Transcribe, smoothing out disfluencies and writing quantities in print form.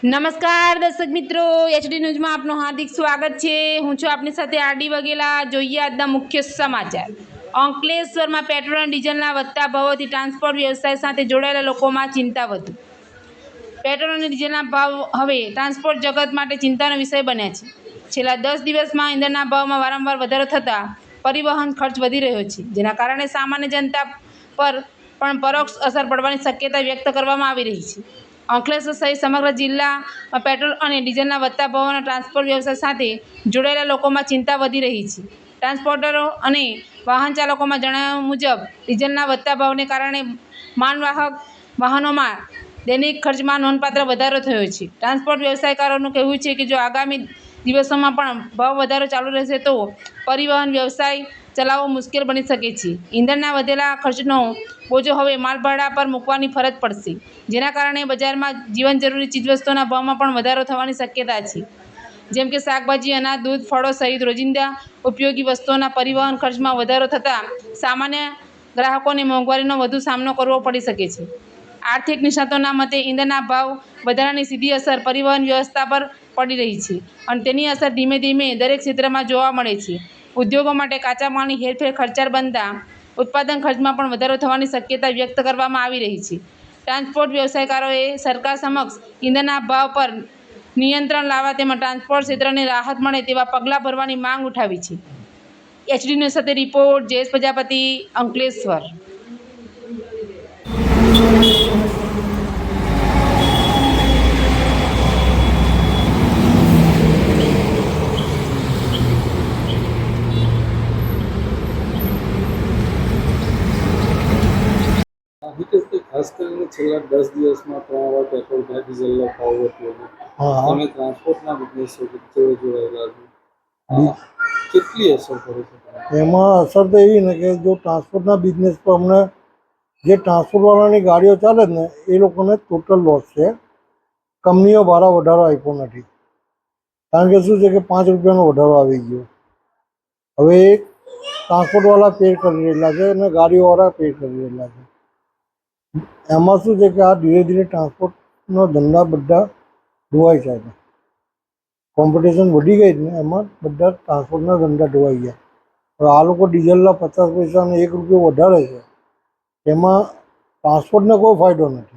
નમસ્કાર દર્શક મિત્રો, એચડી ન્યૂઝમાં આપનું હાર્દિક સ્વાગત છે। હું છું આપની સાથે આરડી વગેલા। જોઈએ આજના મુખ્ય સમાચાર। અંકલેશ્વરમાં પેટ્રોલ અને ડીઝલના વધતા ભાવોથી ટ્રાન્સપોર્ટ વ્યવસાય સાથે જોડાયેલા લોકોમાં ચિંતા વધુ। પેટ્રોલ અને ડીઝલના ભાવ હવે ટ્રાન્સપોર્ટ જગત માટે ચિંતાનો વિષય બન્યા છે। છેલ્લા 10 દિવસમાં ઈંધણના ભાવમાં વારંવાર વધારો થતાં પરિવહન ખર્ચ વધી રહ્યો છે, જેના કારણે સામાન્ય જનતા પર પણ પરોક્ષ અસર પડવાની શક્યતા વ્યક્ત કરવામાં આવી રહી છે। અંકલેશ્વર સહિત સમગ્ર જિલ્લામાં પેટ્રોલ અને ડીઝલના વધતા ભાવોના ટ્રાન્સપોર્ટ વ્યવસાય સાથે જોડાયેલા લોકોમાં ચિંતા વધી રહી છે। ટ્રાન્સપોર્ટરો અને વાહન ચાલકોમાં જણાવ્યા મુજબ ડીઝલના વધતા ભાવને કારણે માલવાહક વાહનોમાં દૈનિક ખર્ચમાં નોંધપાત્ર વધારો થયો છે। ટ્રાન્સપોર્ટ વ્યવસાયકારોનું કહેવું છે કે જો આગામી દિવસોમાં પણ ભાવ વધારો ચાલુ રહેશે તો પરિવહન વ્યવસાય ચલાવવો મુશ્કેલ બની શકે છે। ઈંધણના વધેલા ખર્ચનો બોજો હવે માલભાડા પર મૂકવાની ફરજ પડશે, જેના કારણે બજારમાં જીવન જરૂરી ચીજવસ્તુઓના ભાવમાં પણ વધારો થવાની શક્યતા છે, જેમ કે શાકભાજી, અનાજ, દૂધ, ફળો સહિત રોજિંદા ઉપયોગી વસ્તુઓના પરિવહન ખર્ચમાં વધારો થતાં સામાન્ય ગ્રાહકોને મોંઘવારીનો વધુ સામનો કરવો પડી શકે છે। આર્થિક નિષ્ણાતોના મતે ઈંધણના ભાવ વધારાની સીધી અસર પરિવહન વ્યવસ્થા પર પડી રહી છે અને તેની અસર ધીમે ધીમે દરેક ક્ષેત્રમાં જોવા મળે છે। ઉદ્યોગો માટે કાચા માલની હેરફેર ખર્ચાળ બનતા ઉત્પાદન ખર્ચમાં પણ વધારો થવાની શક્યતા વ્યક્ત કરવામાં આવી રહી છે। ટ્રાન્સપોર્ટ વ્યવસાયકારોએ સરકાર સમક્ષ ઈંધણના ભાવ પર નિયંત્રણ લાવવા તેમજ ટ્રાન્સપોર્ટ ક્ષેત્રને રાહત મળે તેવા પગલાં ભરવાની માંગ ઉઠાવી છે। એચડી ન્યૂઝ સાથે રિપોર્ટ જયેશ પ્રજાપતિ, અંકલેશ્વર। ખાસ કરીને છેલ્લા 10 દિવસમાં 3 વાર પેટ્રોલ ડીઝલનો ભાવ વધ્યો છે। તમે ટ્રાન્સપોર્ટના બિઝનેસ જોડે જોડાયેલા છો, કેટલી અસર કરે છે? એમાં અસર તો એવી ને કે જો ટ્રાન્સપોર્ટના બિઝનેસ પર અમને જે ટ્રાન્સપોર્ટવાળાની ગાડીઓ ચાલે ને એ લોકોને ટોટલ લોસ છે। કંપનીઓ ભાડા વધારો આપ્યો નથી, કારણ કે શું છે કે 5 રૂપિયાનો વધારો આવી ગયો। હવે ટ્રાન્સપોર્ટવાળા પે કરી રહેલા છે અને ગાડીઓવાળા પે કરી રહેલા છે। એમાં શું છે કે આ ધીરે ધીરે ટ્રાન્સપોર્ટનો ધંધા બધા ધોવાઈ જાય છે। કોમ્પિટિશન વધી ગઈ ને એમાં બધા ટ્રાન્સપોર્ટના ધંધા ધોવાઈ ગયા। હવે આ લોકો ડીઝલના 50 પૈસા અને 1 રૂપિયો વધારે છે, એમાં ટ્રાન્સપોર્ટને કોઈ ફાયદો નથી।